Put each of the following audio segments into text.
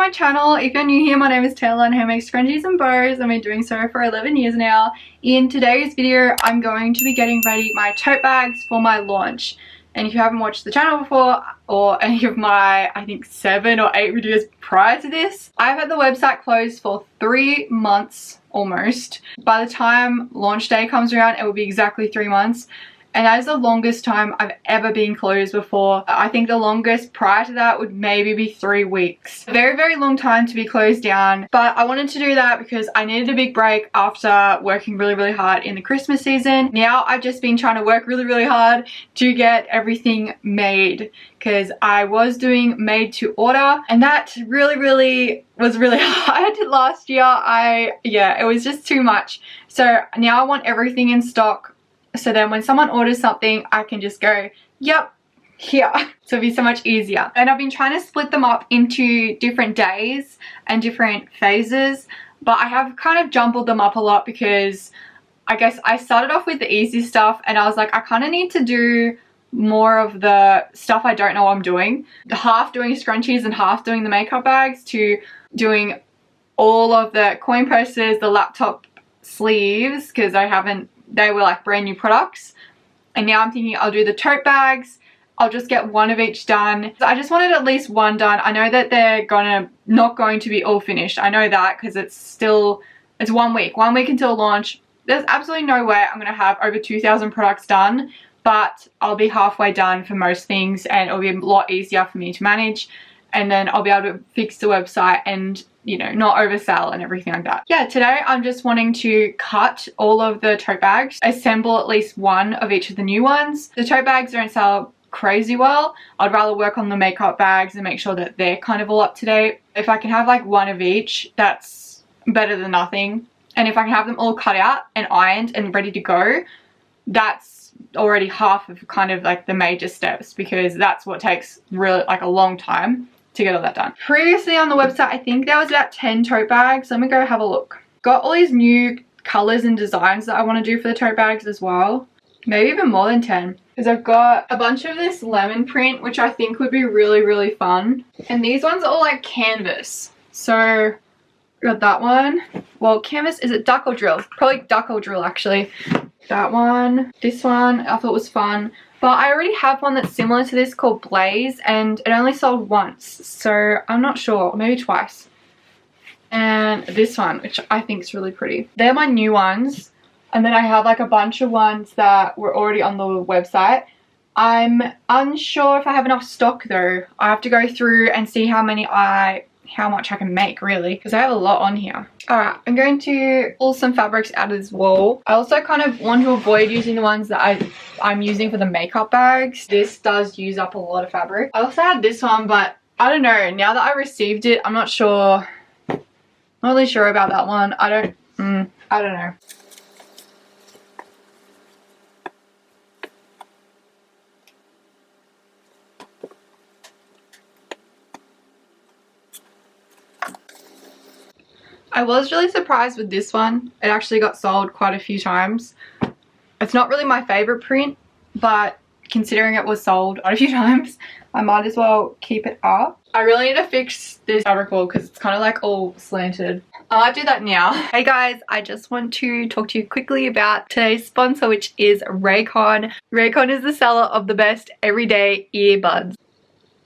my channel. If you're new here, my name is Taylah and I make scrunchies and bows. I've been doing so for 11 years now. In today's video, I'm going to be getting ready my tote bags for my launch. And if you haven't watched the channel before, or any of my, I think 7 or 8 videos prior to this, I've had the website closed for 3 months almost. By the time launch day comes around, it will be exactly 3 months. And that is the longest time I've ever been closed before. I think the longest prior to that would maybe be 3 weeks. A very, very long time to be closed down. But I wanted to do that because I needed a big break after working really, really hard in the Christmas season. Now I've just been trying to work really, really hard to get everything made, because I was doing made to order and that really was really hard last year. Yeah, it was just too much. So now I want everything in stock. So then when someone orders something, I can just go, yep, here. So it'll be so much easier. And I've been trying to split them up into different days and different phases, but I have kind of jumbled them up a lot because I guess I started off with the easy stuff and I was like, I kind of need to do more of the stuff I don't know what I'm doing. Half doing scrunchies and half doing the makeup bags, to doing all of the coin purses, the laptop sleeves, because they were like brand new products. And now I'm thinking I'll do the tote bags. I'll just get one of each done. I just wanted at least one done. I know that they're not going to be all finished. I know that because it's 1 week. 1 week until launch. There's absolutely no way I'm going to have over 2,000 products done, but I'll be halfway done for most things and it'll be a lot easier for me to manage. And then I'll be able to fix the website and, you know, not oversell and everything like that. Yeah, today I'm just wanting to cut all of the tote bags, assemble at least one of each of the new ones. The tote bags don't sell crazy well. I'd rather work on the makeup bags and make sure that they're kind of all up to date. If I can have like one of each, that's better than nothing. And if I can have them all cut out and ironed and ready to go, that's already half of kind of like the major steps, because that's what takes really like a long time to get all that done. Previously on the website, I think there was about 10 tote bags. Let me go have a look. Got all these new colors and designs that I want to do for the tote bags as well. Maybe even more than 10. Because I've got a bunch of this lemon print, which I think would be really fun. And these ones are all like canvas. So, got that one. Well, canvas, is it duck or drill? Probably duck or drill actually. That one. This one I thought was fun. But I already have one that's similar to this called Blaze, and it only sold once, so I'm not sure, maybe twice. And this one, which I think is really pretty. They're my new ones, and then I have like a bunch of ones that were already on the website. I'm unsure if I have enough stock though. I have to go through and see how much I can make really, because I have a lot on here. Alright, I'm going to pull some fabrics out of this wall. I also kind of want to avoid using the ones that I'm using for the makeup bags. This does use up a lot of fabric. I also had this one, but I don't know, now that I received it, I'm not really sure about that one. I don't know. I was really surprised with this one. It actually got sold quite a few times. It's not really my favorite print, but considering it was sold quite a few times, I might as well keep it up. I really need to fix this fabric wall because it's kind of like all slanted. I'll do that now. Hey guys, I just want to talk to you quickly about today's sponsor, which is Raycon. Raycon is the seller of the best everyday earbuds.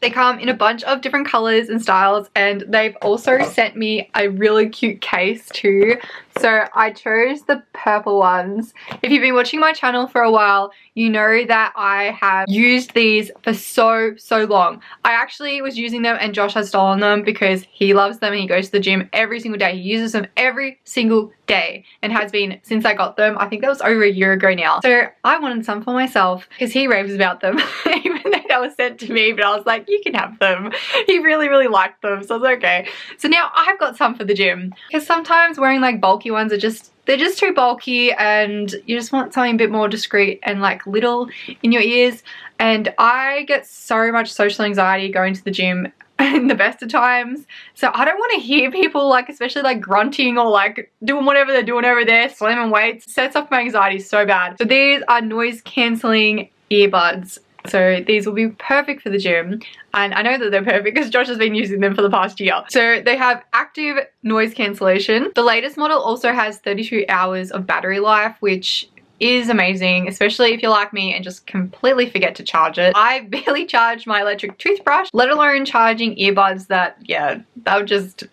They come in a bunch of different colors and styles, and they've also sent me a really cute case too. So I chose the purple ones. If you've been watching my channel for a while, you know that I have used these for so long. I actually was using them and Josh has stolen them because he loves them and he goes to the gym every single day. He uses them every single day and has been since I got them. I think that was over a year ago now. So I wanted some for myself because he raves about them. Even though that was sent to me, but I was like, you can have them. He really liked them, so it's okay. So now I've got some for the gym, because sometimes wearing like bulky ones are they're just too bulky and you just want something a bit more discreet and like little in your ears. And I get so much social anxiety going to the gym in the best of times, so I don't want to hear people like, especially like grunting or like doing whatever they're doing over there, slamming weights. It sets off my anxiety so bad. So these are noise cancelling earbuds. So these will be perfect for the gym, and I know that they're perfect because Josh has been using them for the past year. So they have active noise cancellation. The latest model also has 32 hours of battery life, which is amazing, especially if you're like me and just completely forget to charge it. I barely charge my electric toothbrush, let alone charging earbuds that, yeah, I'll just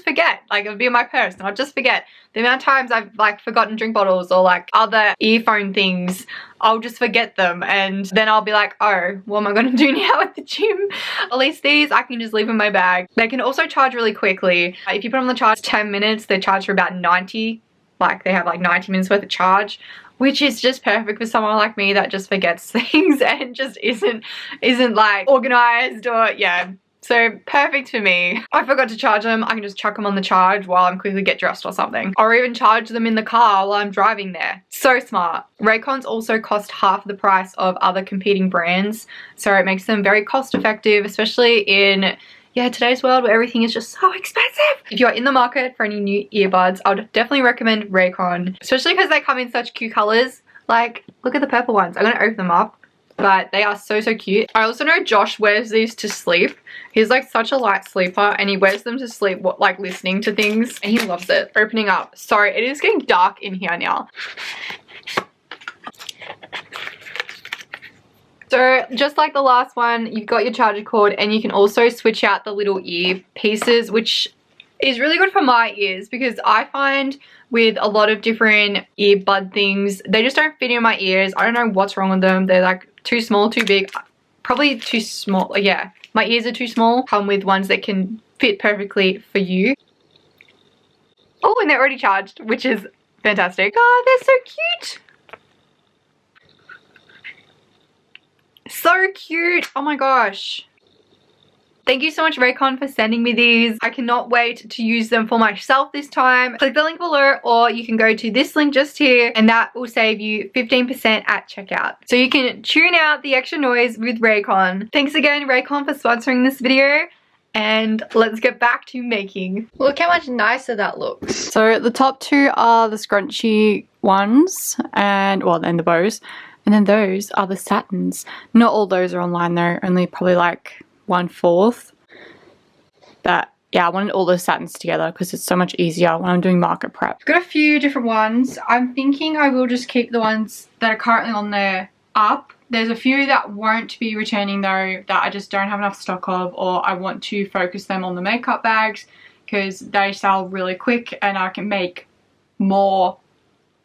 forget. Like, it'll be in my purse and I'll just forget. The amount of times I've like forgotten drink bottles or like other earphone things, I'll just forget them, and then I'll be like, oh, what am I gonna do now at the gym? At least these I can just leave in my bag. They can also charge really quickly. If you put them on the charge 10 minutes, they charge for about 90. Like, they have like 90 minutes worth of charge, which is just perfect for someone like me that just forgets things and just isn't like organized, or yeah. So perfect for me. I forgot to charge them, I can just chuck them on the charge while I'm quickly get dressed or something. Or even charge them in the car while I'm driving there. So smart. Raycons also cost half the price of other competing brands, so it makes them very cost effective, especially in, yeah, today's world where everything is just so expensive. If you're in the market for any new earbuds, I would definitely recommend Raycon, especially because they come in such cute colors. Like, look at the purple ones. I'm gonna open them up, but they are so cute. I also know Josh wears these to sleep. He's like such a light sleeper, and he wears them to sleep, like listening to things, and he loves it. Opening up. Sorry, it is getting dark in here now. So just like the last one, you've got your charger cord, and you can also switch out the little ear pieces, which is really good for my ears, because I find with a lot of different earbud things, they just don't fit in my ears. I don't know what's wrong with them. They're like too small, too big, probably too small. Yeah, my ears are too small. Come with ones that can fit perfectly for you. Oh, and they're already charged, which is fantastic. Oh, they're so cute. So cute. Oh my gosh. Thank you so much, Raycon, for sending me these. I cannot wait to use them for myself this time. Click the link below, or you can go to this link just here, and that will save you 15% at checkout. So you can tune out the extra noise with Raycon. Thanks again, Raycon, for sponsoring this video. And let's get back to making. Look how much nicer that looks. So the top two are the scrunchy ones, and well, then the bows. And then those are the satins. Not all those are online though, only probably like 1/4. But yeah, I wanted all those satins together because it's so much easier when I'm doing market prep. I've got a few different ones. I'm thinking I will just keep the ones that are currently on there up. There's a few that won't be returning though, that I just don't have enough stock of, or I want to focus them on the makeup bags because they sell really quick and I can make more,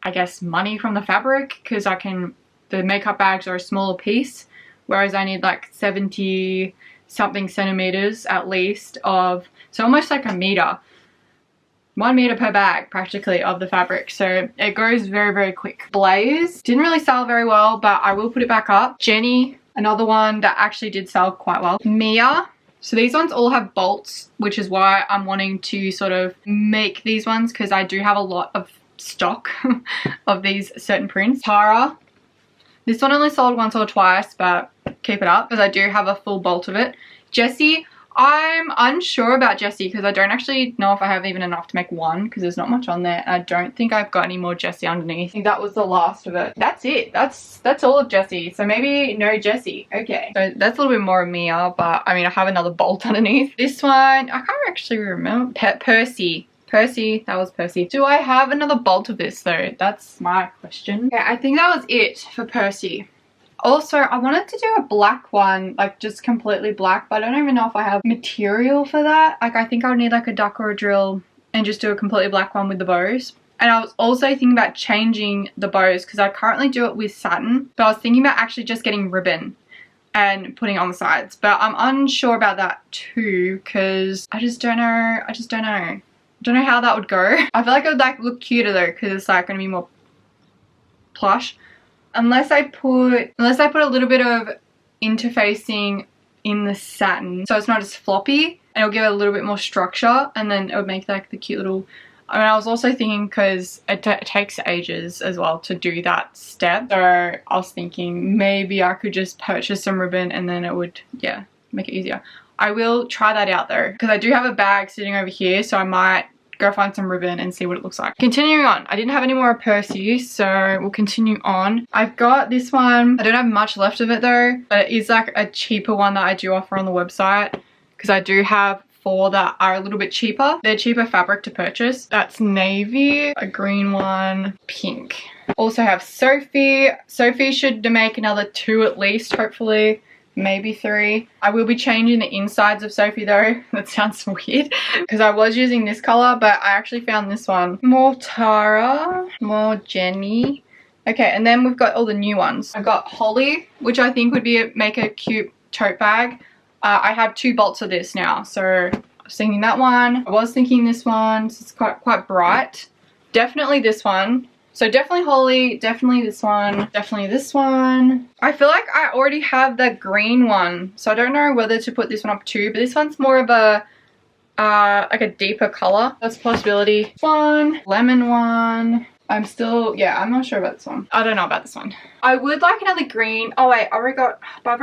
I guess, money from the fabric, because the makeup bags are a smaller piece, whereas I need like 70 something centimeters at least of, so almost like a meter, 1 meter per bag practically of the fabric. So it goes very quick. Blaze didn't really sell very well, but I will put it back up. Jenny, another one that actually did sell quite well. Mia, so these ones all have bolts, which is why I'm wanting to sort of make these ones, because I do have a lot of stock of these certain prints. Tara, this one only sold once or twice, but keep it up because I do have a full bolt of it. Jessie, I'm unsure about Jessie because I don't actually know if I have even enough to make one, because there's not much on there. I don't think I've got any more Jessie underneath. I think that was the last of it. That's it. That's all of Jessie. So maybe no Jessie. Okay. So that's a little bit more of Mia, but I mean, I have another bolt underneath. This one, I can't actually remember. Percy, that was Percy. Do I have another bolt of this though? That's my question. Okay, I think that was it for Percy. Also, I wanted to do a black one, like just completely black, but I don't even know if I have material for that. Like, I think I would need like a duck or a drill and just do a completely black one with the bows. And I was also thinking about changing the bows because I currently do it with satin, but I was thinking about actually just getting ribbon and putting it on the sides. But I'm unsure about that too because I just don't know. I don't know how that would go. I feel like it would like look cuter though because it's like going to be more plush. Unless I put a little bit of interfacing in the satin so it's not as floppy, and it'll give it a little bit more structure, and then it would make like the cute little, I mean, I was also thinking because it takes ages as well to do that step, so I was thinking maybe I could just purchase some ribbon and then it would, yeah, make it easier. I will try that out though because I do have a bag sitting over here, so I might go find some ribbon and see what it looks like. Continuing on, I didn't have any more Percy, so we'll continue on. I've got this one. I don't have much left of it though, but it is like a cheaper one that I do offer on the website, because I do have 4 that are a little bit cheaper. They're cheaper fabric to purchase. That's navy, a green one, pink. Also have Sophie. Sophie should make another 2 at least, hopefully. Maybe 3. I will be changing the insides of Sophie though. That sounds weird because I was using this color, but I actually found this one. More Tara, more Jenny. Okay, and then we've got all the new ones. I've got Holly, which I think would make a cute tote bag. I have 2 bolts of this now, so I was thinking that one. I was thinking this one, so it's quite bright. Definitely this one. So definitely Holly, definitely this one, definitely this one. I feel like I already have the green one, so I don't know whether to put this one up too, but this one's more of a like a deeper color. That's a possibility. One, lemon one. I'm not sure about this one. I don't know about this one. I would like another green. Oh wait, I've already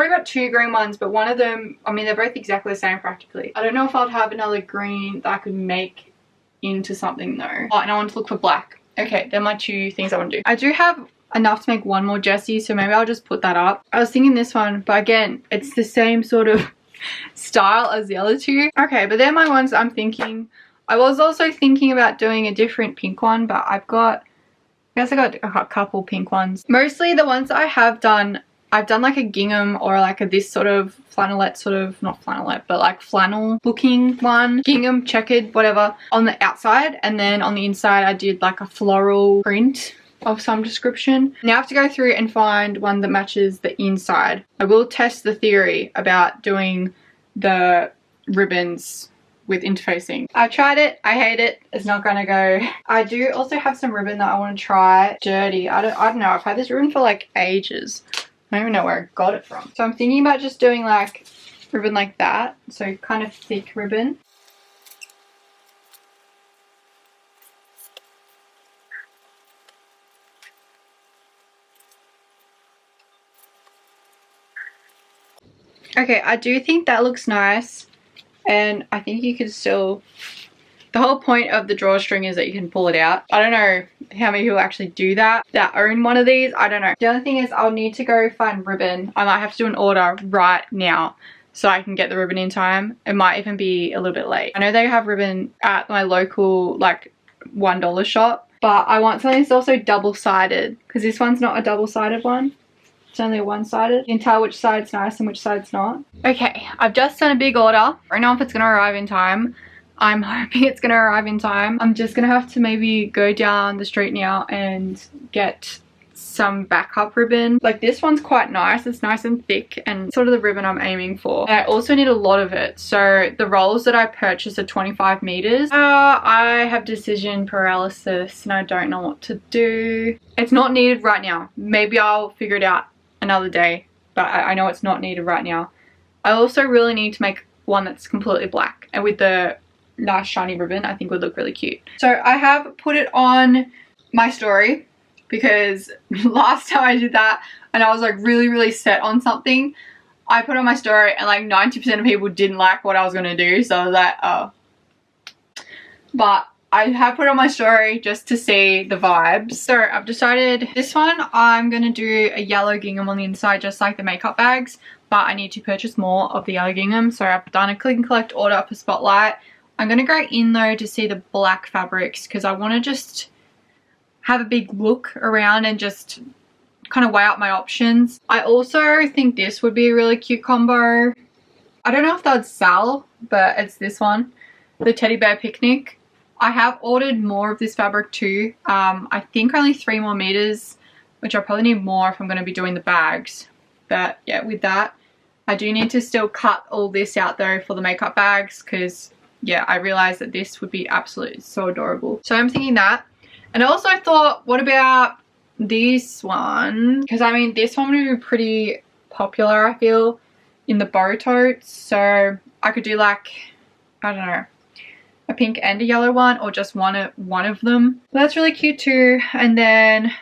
got 2 green ones, but one of them, I mean, they're both exactly the same practically. I don't know if I'd have another green that I could make into something though. Oh, and I want to look for black. Okay, they're my 2 things I want to do. I do have enough to make 1 more Jessie, so maybe I'll just put that up. I was thinking this one, but again, it's the same sort of style as the other 2. Okay, but they're my ones I'm thinking. I was also thinking about doing a different pink one, but I guess I got a couple pink ones. Mostly the ones that I have done, I've done like a gingham or like this sort of flannelette sort of, not flannelette, but like flannel looking one. Gingham, checkered, whatever, on the outside. And then on the inside I did like a floral print of some description. Now I have to go through and find one that matches the inside. I will test the theory about doing the ribbons with interfacing. I tried it, I hate it, it's not gonna go. I do also have some ribbon that I want to try. Dirty, I don't know, I've had this ribbon for like ages. I don't even know where I got it from. So I'm thinking about just doing like ribbon like that, so kind of thick ribbon. Okay, I do think that looks nice, and I think you could still, the whole point of the drawstring is that you can pull it out. I don't know how many people actually do that own one of these. I don't know. The other thing is I'll need to go find ribbon. I might have to do an order right now so I can get the ribbon in time. It might even be a little bit late. I know they have ribbon at my local like $1 shop, but I want something that's also double-sided, because this one's not a double-sided one. It's only a one-sided. You can tell which side's nice and which side's not. Okay, I've just done a big order. I don't know if it's gonna arrive in time. I'm hoping it's gonna arrive in time. I'm just gonna have to maybe go down the street now and get some backup ribbon. Like this one's quite nice. It's nice and thick and sort of the ribbon I'm aiming for. And I also need a lot of it. So the rolls that I purchased are 25 meters. I have decision paralysis and I don't know what to do. It's not needed right now. Maybe I'll figure it out another day, but I know it's not needed right now. I also really need to make one that's completely black, and with the nice shiny ribbon I think would look really cute. So I have put it on my story because last time I did that and I was like really set on something, I put it on my story and like 90% of people didn't like what I was gonna do, so I was like, oh. But I have put it on my story just to see the vibes. So I've decided this one I'm gonna do a yellow gingham on the inside, just like the makeup bags, but I need to purchase more of the yellow gingham. So I've done a click and collect order for Spotlight. I'm gonna go in though to see the black fabrics because I want to just have a big look around and just kind of weigh out my options. I also think this would be a really cute combo. I don't know if that would sell, but it's this one, the teddy bear picnic. I have ordered more of this fabric too. I think only 3 more meters, which I probably need more if I'm going to be doing the bags. But yeah, with that, I do need to still cut all this out though for the makeup bags because yeah, I realized that this would be absolutely so adorable. So I'm thinking that. And I also thought, what about this one? Because I mean, this one would be pretty popular, I feel, in the bow totes. So I could do like, I don't know, a pink and a yellow one, or just one of them. That's really cute too. And then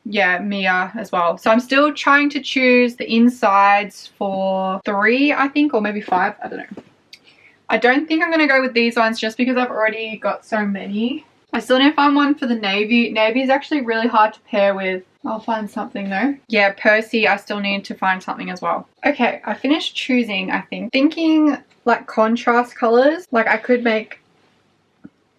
yeah, Mia as well. So I'm still trying to choose the insides for 3, I think, or maybe 5, I don't know. I don't think I'm going to go with these ones just because I've already got so many. I still need to find one for the navy. Navy is actually really hard to pair with. I'll find something though. Yeah, Percy, I still need to find something as well. Okay, I finished choosing, I think. Thinking like contrast colors. Like I could make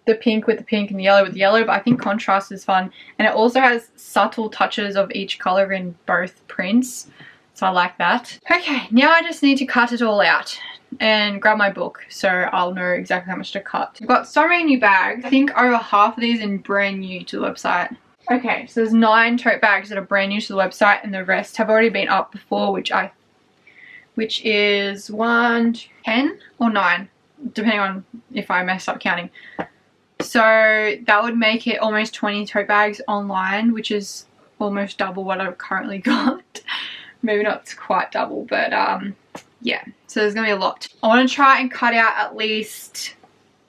the pink with the pink and the yellow with the yellow, but I think contrast is fun. And it also has subtle touches of each color in both prints. So I like that. Okay, now I just need to cut it all out and grab my book so I'll know exactly how much to cut. I've got so many new bags. I think over half of these are brand new to the website. Okay, so there's 9 tote bags that are brand new to the website and the rest have already been up before, which is 1, 10 or 9, depending on if I mess up counting. So that would make it almost 20 tote bags online, which is almost double what I've currently got. Maybe not quite double, but yeah, so there's gonna be a lot. I want to try and cut out at least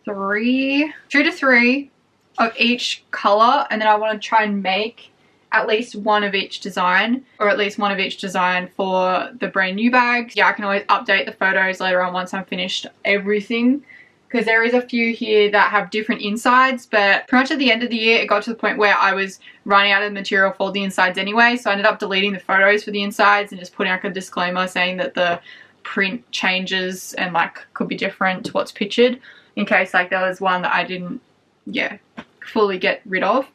2 to 3 of each color, and then I want to try and make at least one of each design, or at least one of each design for the brand new bags. Yeah, I can always update the photos later on once I'm finished everything, because there is a few here that have different insides, but pretty much at the end of the year it got to the point where I was running out of material for the insides anyway, so I ended up deleting the photos for the insides and just putting like a disclaimer saying that the print changes and like could be different to what's pictured, in case like there was one that I didn't fully get rid of.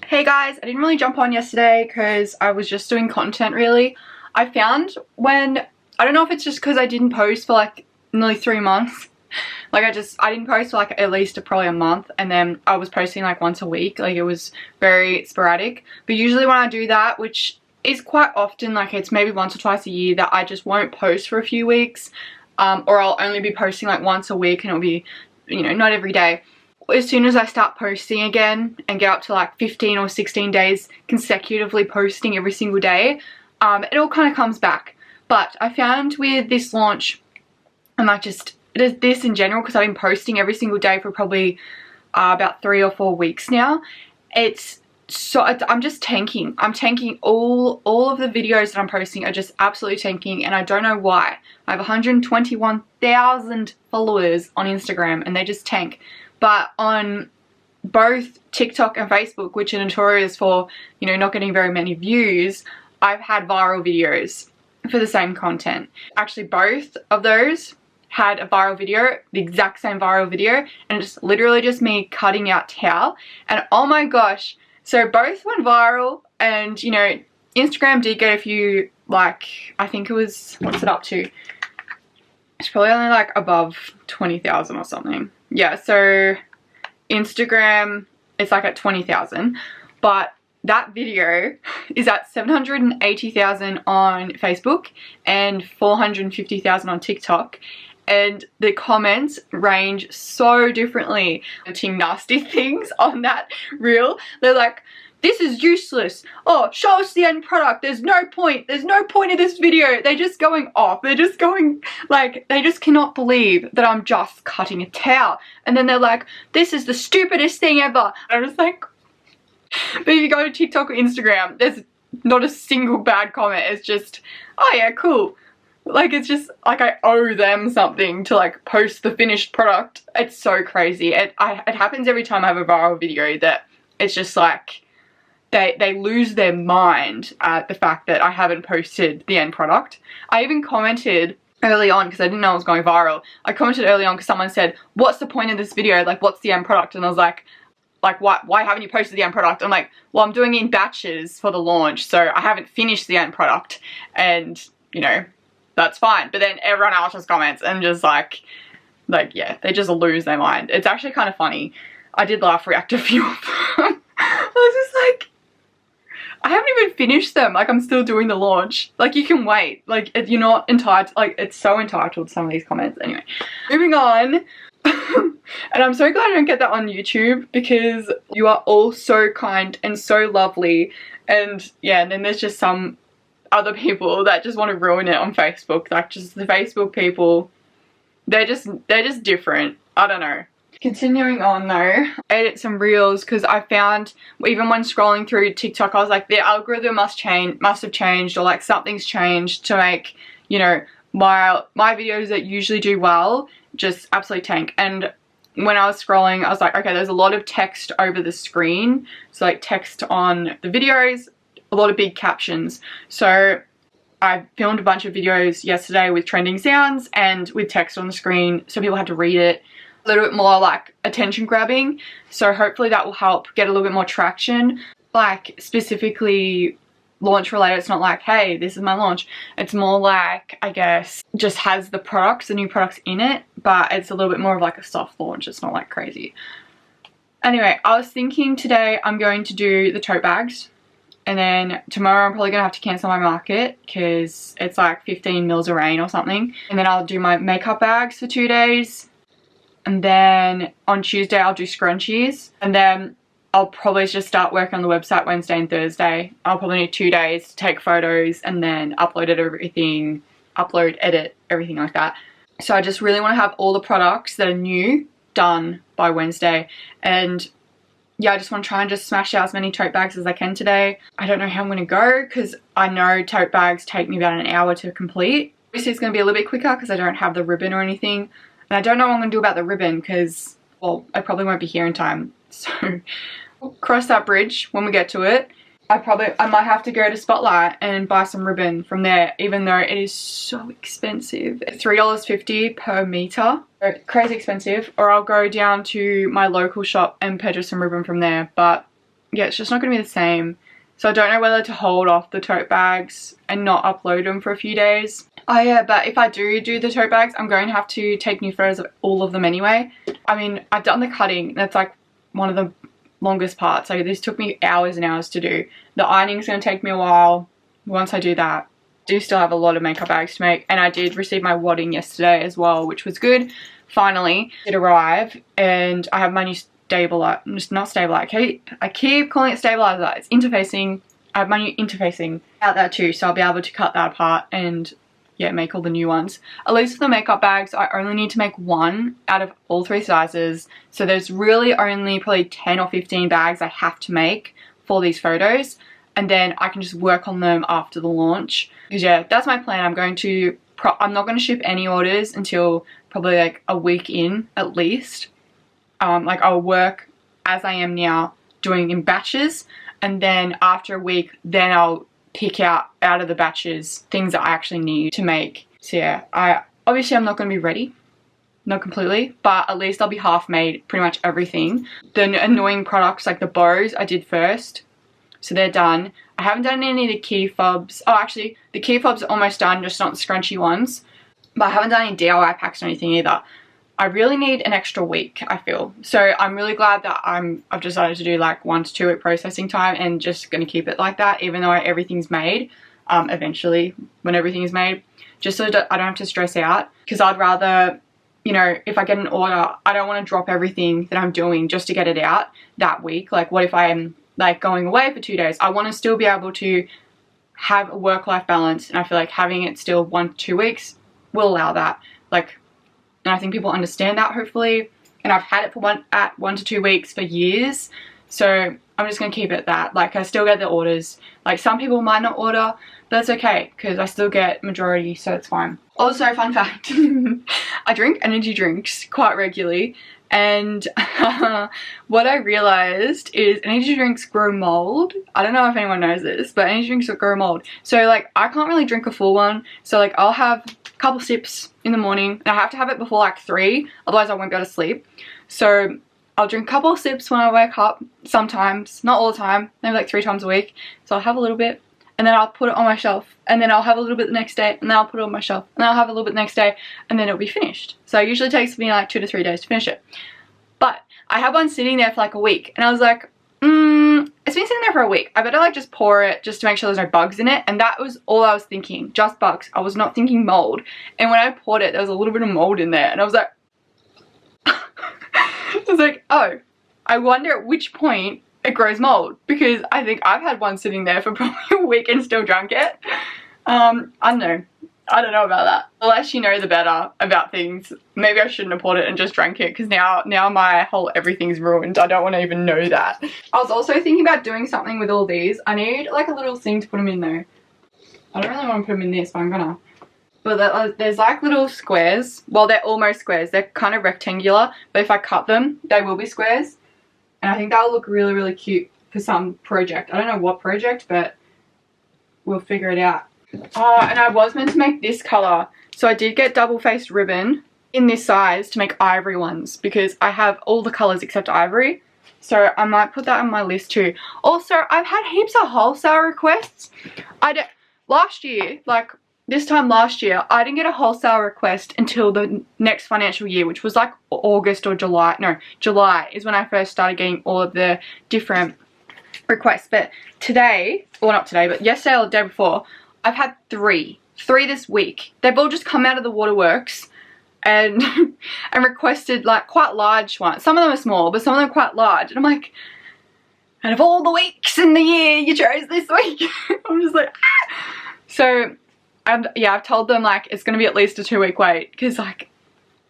Hey guys, I didn't really jump on yesterday because I was just doing content really. I found I don't know if it's just because I didn't post for like nearly 3 months. Like I didn't post for like at least probably a month, and then I was posting like once a week. Like it was very sporadic. But usually when I do that, which is quite often, like it's maybe once or twice a year, that I just won't post for a few weeks. Or I'll only be posting like once a week, and it'll be, you know, not every day. As soon as I start posting again and get up to like 15 or 16 days consecutively posting every single day, it all kind of comes back. But I found with this launch, and like just this in general, because I've been posting every single day for probably about 3 or 4 weeks now, I'm just tanking. I'm tanking. All of the videos that I'm posting are just absolutely tanking, and I don't know why. I have 121,000 followers on Instagram and they just tank. But on both TikTok and Facebook, which are notorious for, you know, not getting very many views, I've had viral videos for the same content. Actually, both of those had a viral video, the exact same viral video, and it's literally just me cutting out towel. And oh my gosh, so both went viral, and you know, Instagram did get a few, like, I think it was, what's it up to? It's probably only like above 20,000 or something. Yeah, so Instagram, it's like at 20,000, but that video is at 780,000 on Facebook and 450,000 on TikTok. And the comments range so differently. Commenting nasty things on that reel. They're like, this is useless. Oh, show us the end product. There's no point. There's no point in this video. They're just going off. They're just going, like, they just cannot believe that I'm just cutting a towel. And then they're like, this is the stupidest thing ever. And I'm just like, but if you go to TikTok or Instagram, there's not a single bad comment. It's just, oh yeah, cool. Like, it's just like I owe them something to like post the finished product. It's so crazy. It happens every time I have a viral video, that it's just like they lose their mind at the fact that I haven't posted the end product. I even commented early on, because I didn't know it was going viral. I commented early on because someone said, what's the point of this video? Like, what's the end product? And I was like, why haven't you posted the end product? I'm like, well, I'm doing it in batches for the launch, so I haven't finished the end product. And, you know, that's fine. But then everyone else just comments and just like, yeah, they just lose their mind. It's actually kind of funny. I did laugh react a few of them. I was just like, I haven't even finished them. Like, I'm still doing the launch. Like, you can wait. Like, you're not entitled. Like, it's so entitled, some of these comments. Anyway, moving on. And I'm so glad I don't get that on YouTube, because you are all so kind and so lovely. And yeah, and then there's just some other people that just want to ruin it on Facebook. Like, just the Facebook people, they're just different. I don't know. Continuing on though, I edit some reels because I found, even when scrolling through TikTok, I was like, the algorithm must have changed, or like something's changed to make, you know, my videos that usually do well just absolutely tank. And when I was scrolling, I was like, okay, there's a lot of text over the screen, so like text on the videos, a lot of big captions. So I filmed a bunch of videos yesterday with trending sounds and with text on the screen, so people had to read it. A little bit more like attention grabbing, so hopefully that will help get a little bit more traction. Like, specifically launch related, it's not like, hey, this is my launch. It's more like, I guess, just has the products, the new products in it, but it's a little bit more of like a soft launch. It's not like crazy. Anyway, I was thinking today I'm going to do the tote bags, and then tomorrow I'm probably gonna have to cancel my market because it's like 15 mils of rain or something. And then I'll do my makeup bags for 2 days. And then on Tuesday I'll do scrunchies, and then I'll probably just start working on the website Wednesday and Thursday. I'll probably need 2 days to take photos and then upload edit everything like that. So I just really want to have all the products that are new done by Wednesday. And yeah, I just want to try and just smash out as many tote bags as I can today. I don't know how I'm going to go, because I know tote bags take me about an hour to complete. Obviously it's going to be a little bit quicker because I don't have the ribbon or anything. And I don't know what I'm going to do about the ribbon because, well, I probably won't be here in time. So we'll cross that bridge when we get to it. I might have to go to Spotlight and buy some ribbon from there, even though it is so expensive. It's $3.50 per meter. Crazy expensive. Or I'll go down to my local shop and purchase some ribbon from there. But yeah, it's just not going to be the same. So I don't know whether to hold off the tote bags and not upload them for a few days. Oh yeah, but if I do the tote bags, I'm going to have to take new photos of all of them anyway. I mean, I've done the cutting. That's like one of the longest parts. Like, this took me hours and hours to do. The ironing's going to take me a while. Once I do that, I do still have a lot of makeup bags to make. And I did receive my wadding yesterday as well, which was good. Finally, it arrived, and I have my new stabilizer. Not stabilizer. I keep calling it stabilizer. It's interfacing. I have my new interfacing out there too, so I'll be able to cut that apart and yeah, make all the new ones. At least for the makeup bags, I only need to make one out of all 3 sizes. So there's really only probably 10 or 15 bags I have to make for these photos. And then I can just work on them after the launch. Because yeah, that's my plan. I'm not going to ship any orders until probably like a week in at least. Like, I'll work as I am now, doing in batches. And then after a week, then I'll pick out of the batches things that I actually need to make. So yeah, obviously I'm not going to be ready, not completely, but at least I'll be half made pretty much everything. The annoying products like the bows I did first, so they're done. I haven't done any of the key fobs. Oh, actually the key fobs are almost done, just not the scrunchy ones. But I haven't done any DIY packs or anything either. I really need an extra week, I feel. So I'm really glad that I've decided to do like 1 to 2 week processing time, and just going to keep it like that, even though everything's made eventually when everything is made, just so that I don't have to stress out. Because I'd rather, you know, if I get an order, I don't want to drop everything that I'm doing just to get it out that week. Like, what if I am like going away for 2 days? I want to still be able to have a work-life balance, and I feel like having it still 1 to 2 weeks will allow that. Like, and I think people understand that, hopefully. And I've had it for 1 to 2 weeks for years. So I'm just going to keep it at that. Like, I still get the orders. Like, some people might not order, but that's okay, because I still get majority, so it's fine. Also, fun fact, I drink energy drinks quite regularly. And what I realized is energy drinks grow mold. I don't know if anyone knows this, but energy drinks grow mold. So like, I can't really drink a full one. So like, I'll have a couple sips in the morning, and I have to have it before like 3, otherwise I won't be able to sleep. So I'll drink a couple of sips when I wake up, sometimes, not all the time, maybe like 3 times a week. So I'll have a little bit, and then I'll put it on my shelf, and then I'll have a little bit the next day, and then I'll put it on my shelf, and then I'll have a little bit the next day, and then it'll be finished. So it usually takes me like 2 to 3 days to finish it. But I had one sitting there for like a week, and I was like, it's been sitting there for a week. I better like just pour it just to make sure there's no bugs in it. And that was all I was thinking, just bugs. I was not thinking mold. And when I poured it, there was a little bit of mold in there. And I was like, I was like, oh, I wonder at which point it grows mold. Because I think I've had one sitting there for probably a week and still drunk it. I don't know. I don't know about that. The less you know, the better about things. Maybe I shouldn't have poured it and just drank it, because now my whole everything's ruined. I don't want to even know that. I was also thinking about doing something with all these. I need like a little thing to put them in though. I don't really want to put them in this, but I'm gonna. But there's like little squares. Well, they're almost squares. They're kind of rectangular, but if I cut them, they will be squares. And I think that'll look really, really cute for some project. I don't know what project, but we'll figure it out. Oh, and I was meant to make this colour, so I did get double-faced ribbon in this size to make ivory ones, because I have all the colours except ivory, so I might put that on my list too. Also, I've had heaps of wholesale requests. Last year, like this time last year, I didn't get a wholesale request until the next financial year, which was like August or July. No, July is when I first started getting all of the different requests. But today, well not today, but yesterday or the day before, I've had three this week. They've all just come out of the waterworks and and requested like quite large ones. Some of them are small, but some of them are quite large. And I'm like, out of all the weeks in the year, you chose this week. I'm just like, ah. So, yeah, I've told them like it's going to be at least a 2-week wait, because like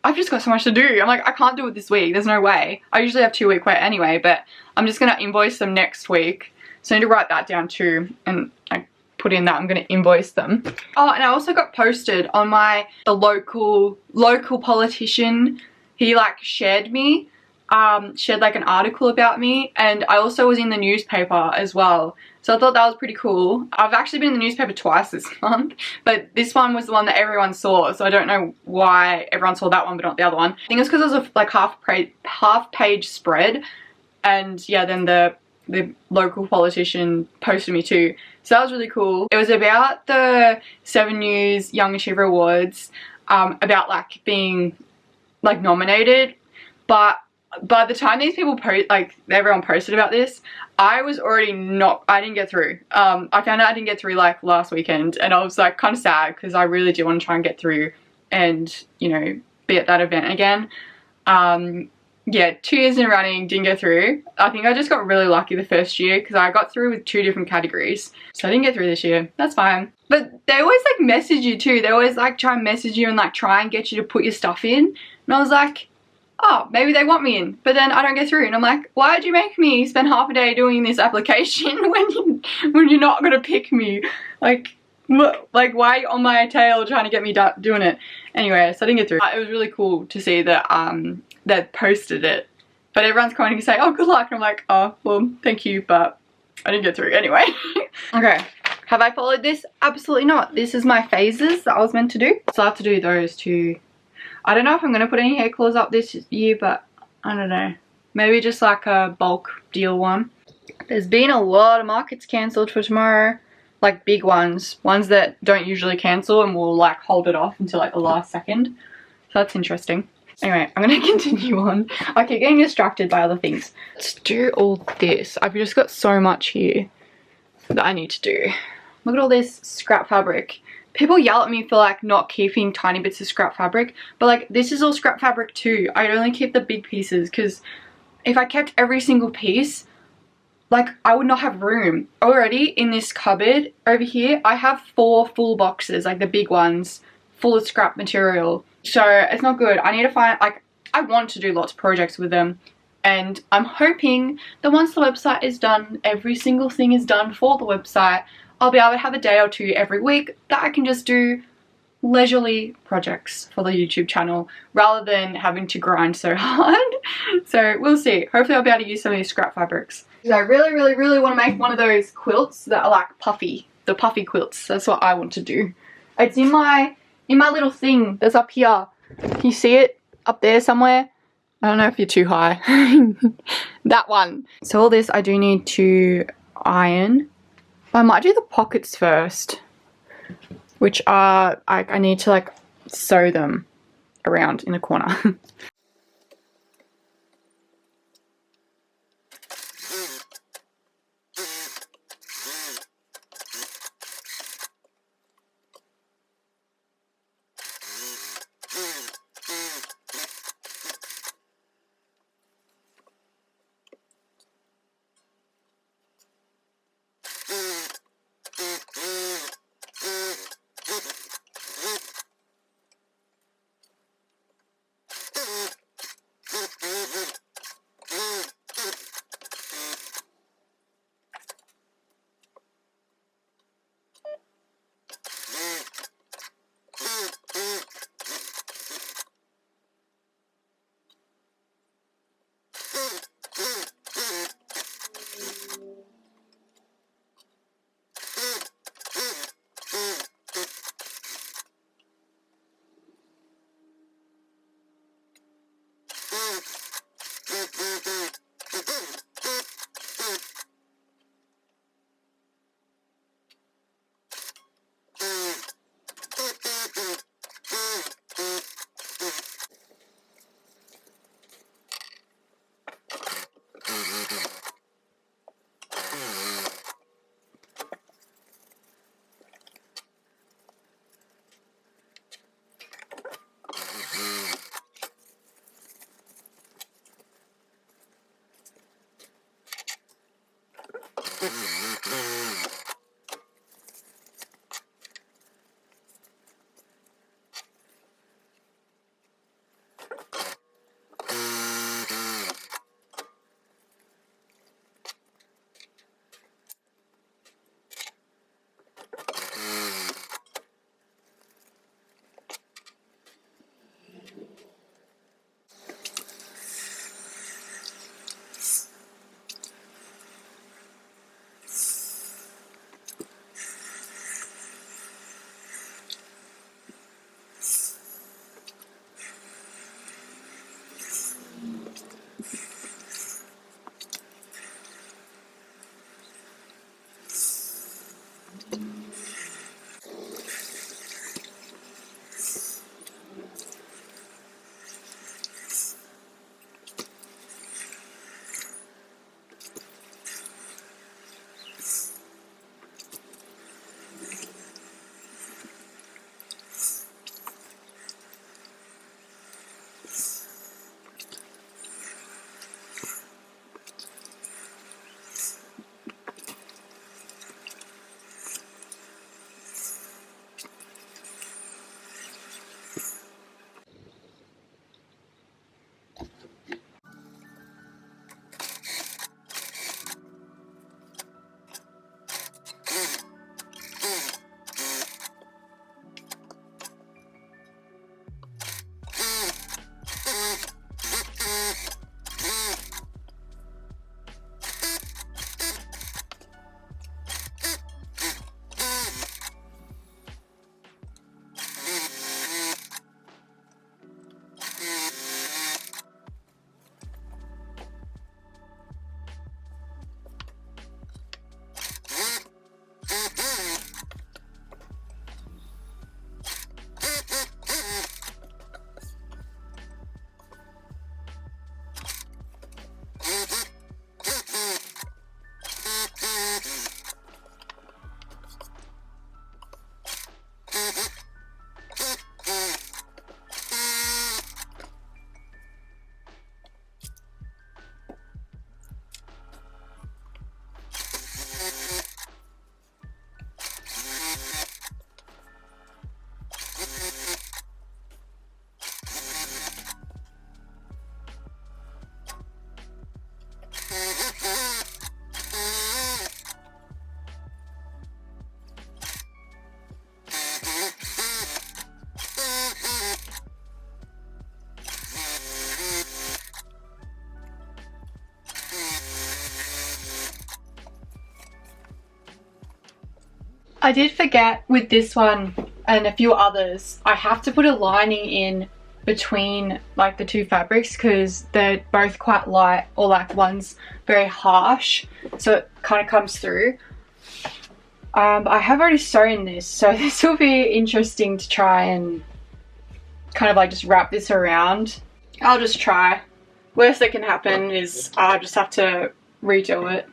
I've just got so much to do. I'm like, I can't do it this week. There's no way. I usually have 2-week wait anyway, but I'm just going to invoice them next week. So I need to write that down too, and I put in that I'm going to invoice them. Oh, and I also got posted on the local politician. He like shared like an article about me, and I also was in the newspaper as well. So I thought that was pretty cool. I've actually been in the newspaper twice this month, but this one was the one that everyone saw, so I don't know why everyone saw that one but not the other one. I think it's because it was a like half page spread, and yeah, then the local politician posted me too. So that was really cool. It was about the 7 News Young Achiever Awards, about like being like nominated, but by the time these people everyone posted about this, I was already I didn't get through. I found out I didn't get through like last weekend, and I was like kind of sad, because I really do want to try and get through and, you know, be at that event again. Yeah, 2 years in running, didn't get through. I think I just got really lucky the first year, because I got through with 2 different categories. So I didn't get through this year. That's fine. But they always like message you too. They always like try and message you and like try and get you to put your stuff in. And I was like, oh, maybe they want me in. But then I don't get through. And I'm like, why'd you make me spend half a day doing this application when you're not going to pick me? Like why are you on my tail trying to get me doing it? Anyway, so I didn't get through. It was really cool to see that that posted it, but everyone's commenting to say, oh, good luck, and I'm like, oh, well, thank you, but I didn't get through anyway. Okay, have I followed this? Absolutely not. This is my phases that I was meant to do, so I have to do those too. I don't know if I'm going to put any hair claws up this year, but I don't know, maybe just like a bulk deal one. There's been a lot of markets cancelled for tomorrow, like big ones that don't usually cancel and will like hold it off until like the last second, so that's interesting. Anyway, I'm going to continue on. I keep getting distracted by other things. Let's do all this. I've just got so much here that I need to do. Look at all this scrap fabric. People yell at me for like not keeping tiny bits of scrap fabric, but like this is all scrap fabric too. I only keep the big pieces, because if I kept every single piece, like I would not have room. Already in this cupboard over here, I have 4 full boxes, like the big ones, full of scrap material. So it's not good. I need to find, like, I want to do lots of projects with them, and I'm hoping that once the website is done, every single thing is done for the website, I'll be able to have a day or two every week that I can just do leisurely projects for the YouTube channel rather than having to grind so hard. So we'll see. Hopefully I'll be able to use some of these scrap fabrics. So I really, really, really want to make one of those quilts that are like puffy. The puffy quilts. That's what I want to do. It's in my little thing that's up here. Can you see it up there somewhere? I don't know if you're too high. That one. So all this I do need to iron. I might do the pockets first, which are, I need to like sew them around in the corner. I did forget with this one and a few others, I have to put a lining in between like the two fabrics because they're both quite light, or like one's very harsh, so it kind of comes through. I have already sewn this, so this will be interesting to try and kind of like just wrap this around. I'll just try. Worst that can happen is I'll just have to redo it.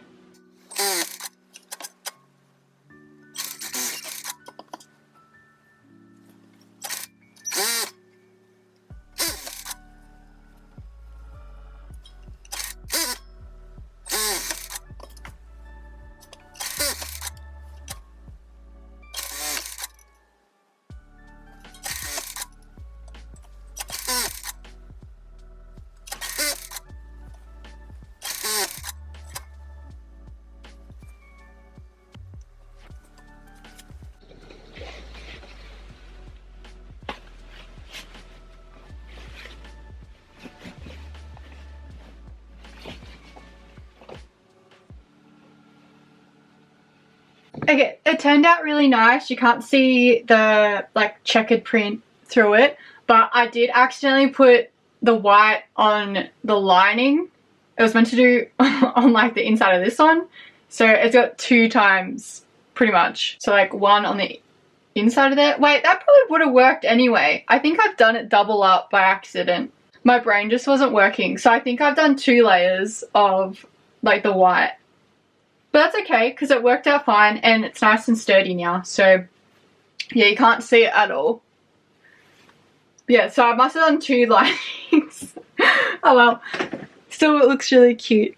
Okay, it turned out really nice. You can't see the like checkered print through it, but I did accidentally put the white on the lining. It was meant to do on like the inside of this one, so it's got 2 times pretty much. So like one on the inside of there. Wait, that probably would have worked anyway. I think I've done it double up by accident. My brain just wasn't working, so I think I've done 2 layers of like the white. But that's okay because it worked out fine and it's nice and sturdy now. So yeah, you can't see it at all. But yeah, so I must have done 2 linings. Oh well. Still, it looks really cute.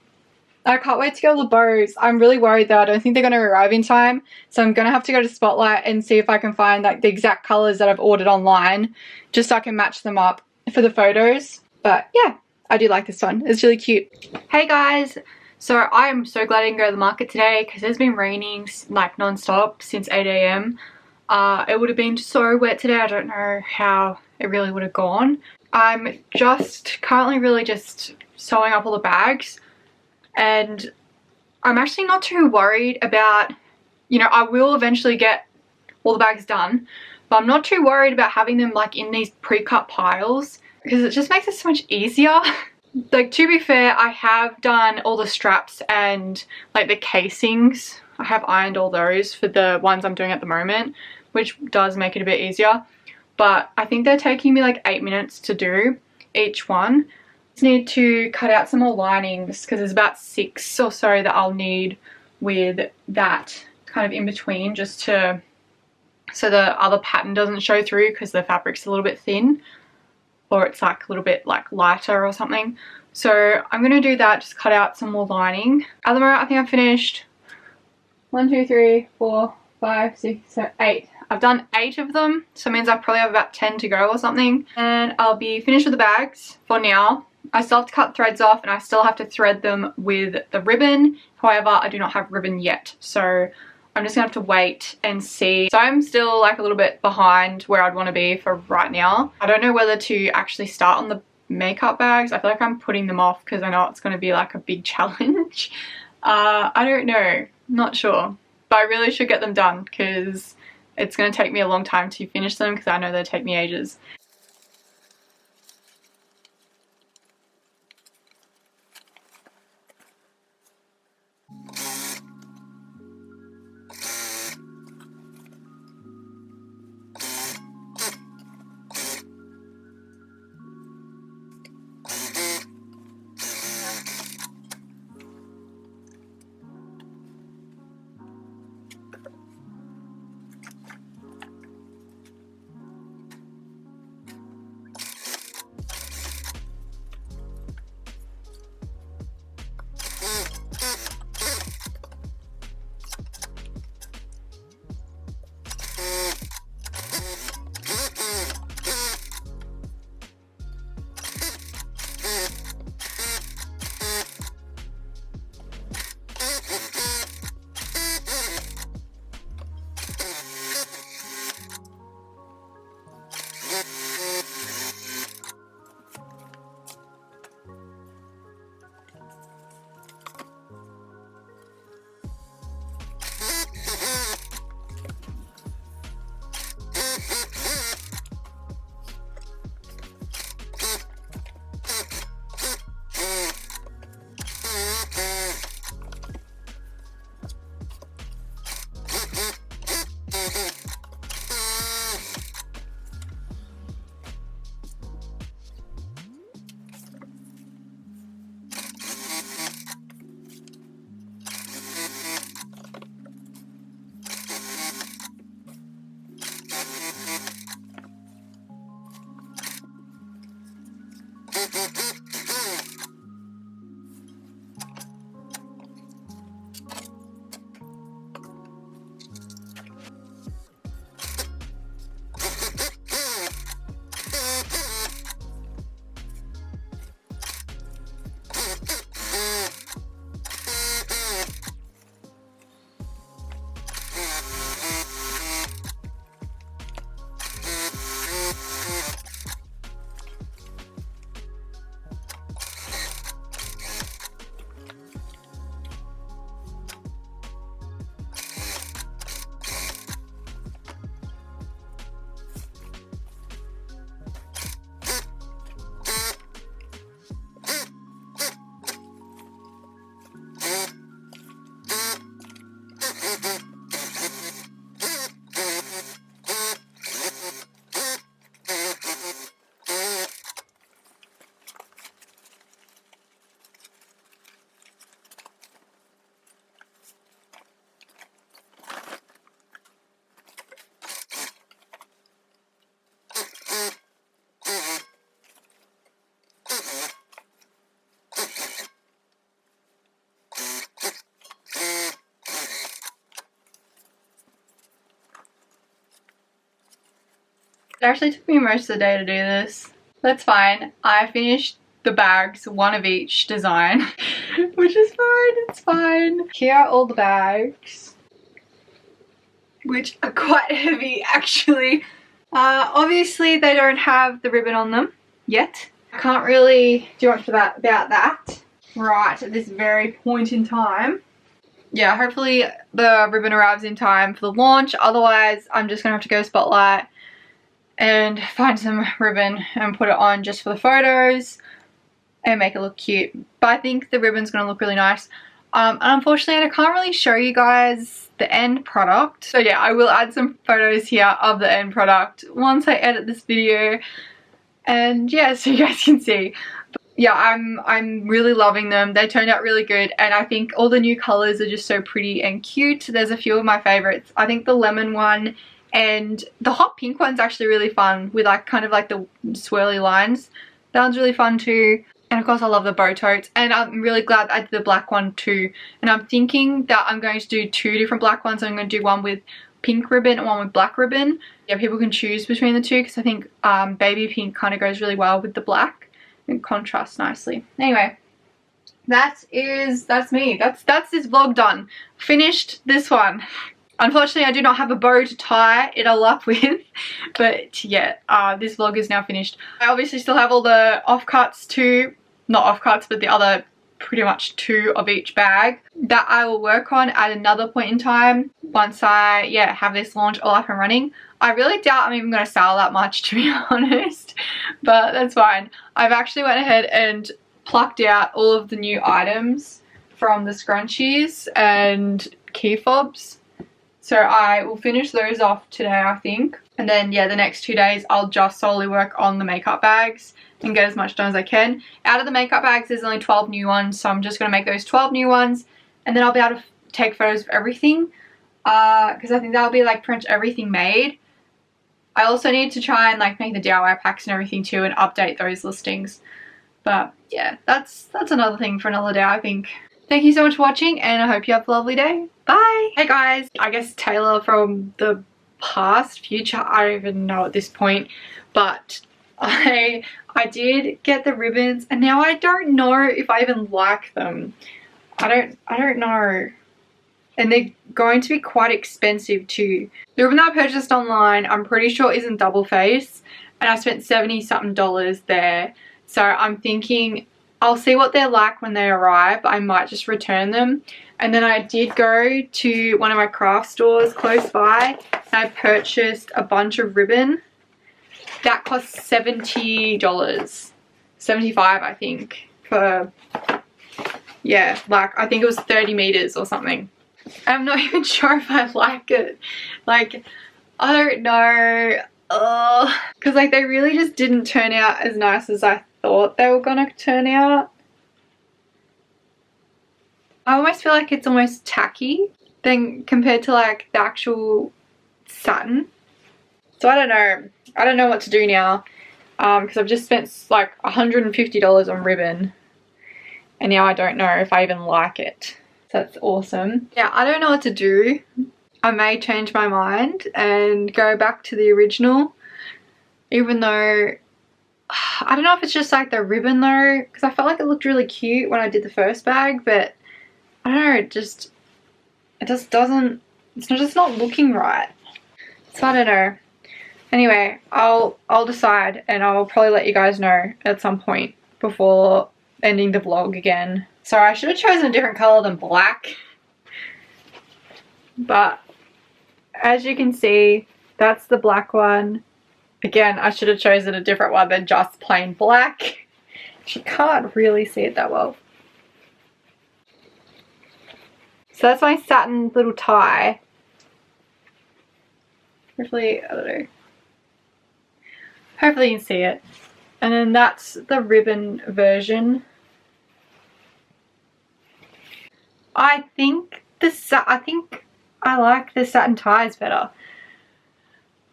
I can't wait to go to the bows. I'm really worried though. I don't think they're going to arrive in time. So I'm going to have to go to Spotlight and see if I can find like the exact colours that I've ordered online. Just so I can match them up for the photos. But yeah, I do like this one. It's really cute. Hey guys. So I am so glad I didn't go to the market today because it's been raining like non-stop since 8 AM. It would have been so wet today. I don't know how it really would have gone. I'm just currently really just sewing up all the bags, and I'm actually not too worried about, you know, I will eventually get all the bags done, but I'm not too worried about having them like in these pre-cut piles because it just makes it so much easier. Like, to be fair, I have done all the straps and like the casings I have ironed all those for the ones I'm doing at the moment, which does make it a bit easier. But I think they're taking me like 8 minutes to do each one. Just need to cut out some more linings because there's about 6 or so that I'll need with that kind of in between, just to so the other pattern doesn't show through because the fabric's a little bit thin, or it's like a little bit like lighter or something. So I'm going to do that, just cut out some more lining. At the moment I think I've finished 1, 2, 3, 4, 5, 6, 7, 8. I've done 8 of them, so it means I probably have about 10 to go or something. And I'll be finished with the bags for now. I still have to cut threads off and I still have to thread them with the ribbon. However, I do not have ribbon yet, so I'm just gonna have to wait and see. So I'm still like a little bit behind where I'd want to be for right now. I don't know whether to actually start on the makeup bags. I feel like I'm putting them off because I know it's going to be like a big challenge. I don't know, not sure, but I really should get them done because it's going to take me a long time to finish them because I know they take me ages. It actually took me most of the day to do this. That's fine. I finished the bags, one of each design, which is fine, it's fine. Here are all the bags, which are quite heavy actually. Obviously they don't have the ribbon on them yet. I can't really do much about that right at this very point in time. Yeah, hopefully the ribbon arrives in time for the launch. Otherwise, I'm just gonna have to go Spotlight and find some ribbon and put it on just for the photos and make it look cute. But I think the ribbon's gonna look really nice. And unfortunately I can't really show you guys the end product. So yeah, I will add some photos here of the end product once I edit this video, and yeah, so you guys can see. But yeah, I'm really loving them. They turned out really good, and I think all the new colors are just so pretty and cute. There's a few of my favorites. I think the lemon one and the hot pink one's actually really fun with like kind of like the swirly lines. That one's really fun too. And of course I love the bow totes, and I'm really glad I did the black one too. And I'm thinking that I'm going to do 2 different black ones. I'm going to do one with pink ribbon and one with black ribbon. Yeah, people can choose between the two because I think baby pink kind of goes really well with the black and contrasts nicely. Anyway, that's me. That's this vlog done. Finished this one. Unfortunately, I do not have a bow to tie it all up with, but yeah, this vlog is now finished. I obviously still have all the offcuts too, not offcuts, but the other pretty much 2 of each bag that I will work on at another point in time once I, have this launch all up and running. I really doubt I'm even going to sell that much, to be honest, but that's fine. I've actually went ahead and plucked out all of the new items from the scrunchies and key fobs. So I will finish those off today, I think. And then, yeah, the next 2 days, I'll just solely work on the makeup bags and get as much done as I can. Out of the makeup bags, there's only 12 new ones, so I'm just going to make those 12 new ones. And then I'll be able to take photos of everything, because I think that'll be, like, pretty much everything made. I also need to try and, like, make the DIY packs and everything, too, and update those listings. But, yeah, that's another thing for another day, I think. Thank you so much for watching, and I hope you have a lovely day. Bye! Hey guys, I guess Taylah from the past, future, I don't even know at this point, but I did get the ribbons, and now I don't know if I even like them. I don't know. And they're going to be quite expensive too. The ribbon that I purchased online, I'm pretty sure isn't double face, and I spent $70-something there. So I'm thinking I'll see what they're like when they arrive. I might just return them. And then I did go to one of my craft stores close by, and I purchased a bunch of ribbon. That cost $70. 75, I think, for, yeah, like I think it was 30 meters or something. I'm not even sure if I like it. Like, I don't know. Because like they really just didn't turn out as nice as I thought they were gonna turn out. I almost feel like it's almost tacky than compared to like the actual satin. So I don't know what to do now, because I've just spent like $150 on ribbon, and now I don't know if I even like it. So that's awesome. Yeah, I don't know what to do. I may change my mind and go back to the original, even though I don't know if it's just like the ribbon though, because I felt like it looked really cute when I did the first bag, but I don't know, it just doesn't, it's just not looking right. So I don't know. Anyway, I'll decide, and I'll probably let you guys know at some point before ending the vlog again. So I should have chosen a different color than black, but as you can see, that's the black one. Again, I should have chosen a different one than just plain black. You can't really see it that well. So that's my satin little tie. Hopefully, I don't know. Hopefully you can see it. And then that's the ribbon version. I think I like the satin ties better.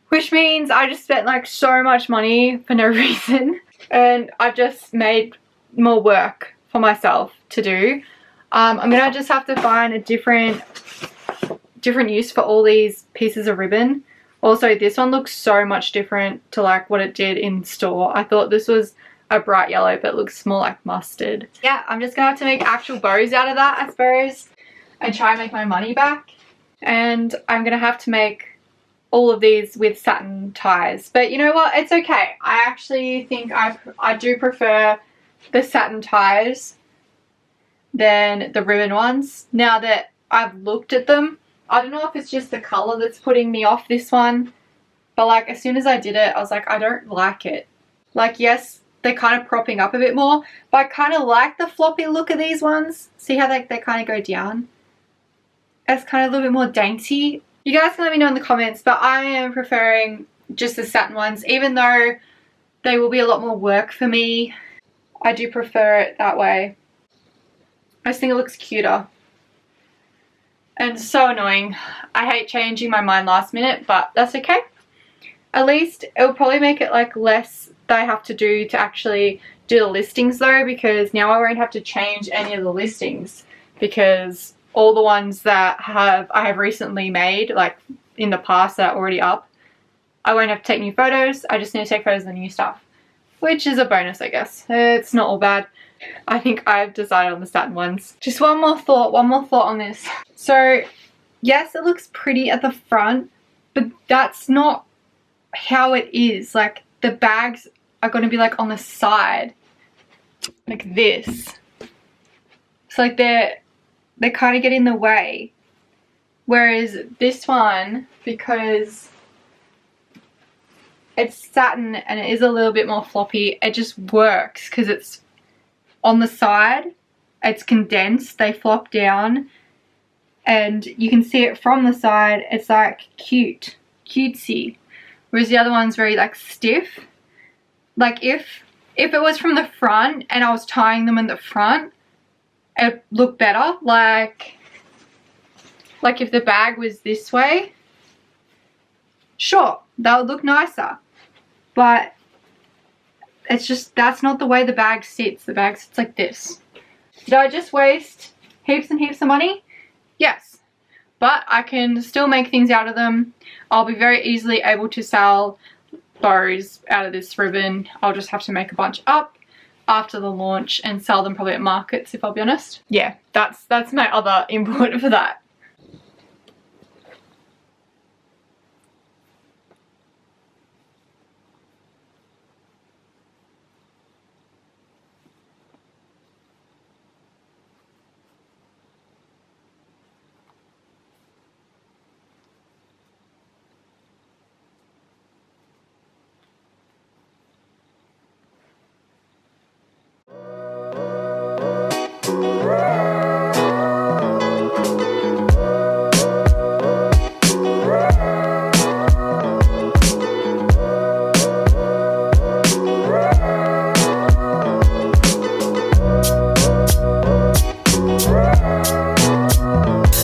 Which means I just spent like so much money for no reason. And I've just made more work for myself to do. I'm gonna just have to find a different use for all these pieces of ribbon. Also, this one looks so much different to like what it did in store. I thought this was a bright yellow, but it looks more like mustard. Yeah, I'm just gonna have to make actual bows out of that, I suppose, and try and make my money back. And I'm gonna have to make all of these with satin ties. But you know what? It's okay. I actually think I do prefer the satin ties than the ribbon ones. Now that I've looked at them, I don't know if it's just the color that's putting me off this one, but like as soon as I did it, I was like, I don't like it. Like, yes, they're kind of propping up a bit more. But I kind of like the floppy look of these ones. See how they kind of go down? It's kind of a little bit more dainty. You guys can let me know in the comments, but I am preferring just the satin ones. Even though they will be a lot more work for me, I do prefer it that way. I just think it looks cuter. And so annoying. I hate changing my mind last minute, but that's okay. At least it'll probably make it like less that I have to do to actually do the listings though, because now I won't have to change any of the listings, because all the ones that I have recently made, like in the past that are already up, I won't have to take new photos. I just need to take photos of the new stuff, which is a bonus, I guess. It's not all bad. I think I've decided on the satin ones. Just one more thought on this. So yes, it looks pretty at the front, but that's not how it is. Like the bags are going to be like on the side, like this. So like they're kind of getting in the way. Whereas this one, because it's satin and it is a little bit more floppy, it just works because it's on the side, it's condensed, they flop down, and you can see it from the side. It's like cutesy. Whereas the other one's very like stiff. Like if it was from the front and I was tying them in the front, it looked better. Like if the bag was this way, sure, that would look nicer. But it's just, that's not the way the bag sits. The bag sits like this. Did I just waste heaps and heaps of money? Yes. But I can still make things out of them. I'll be very easily able to sell bows out of this ribbon. I'll just have to make a bunch up after the launch and sell them probably at markets, if I'll be honest. Yeah, that's my other input for that.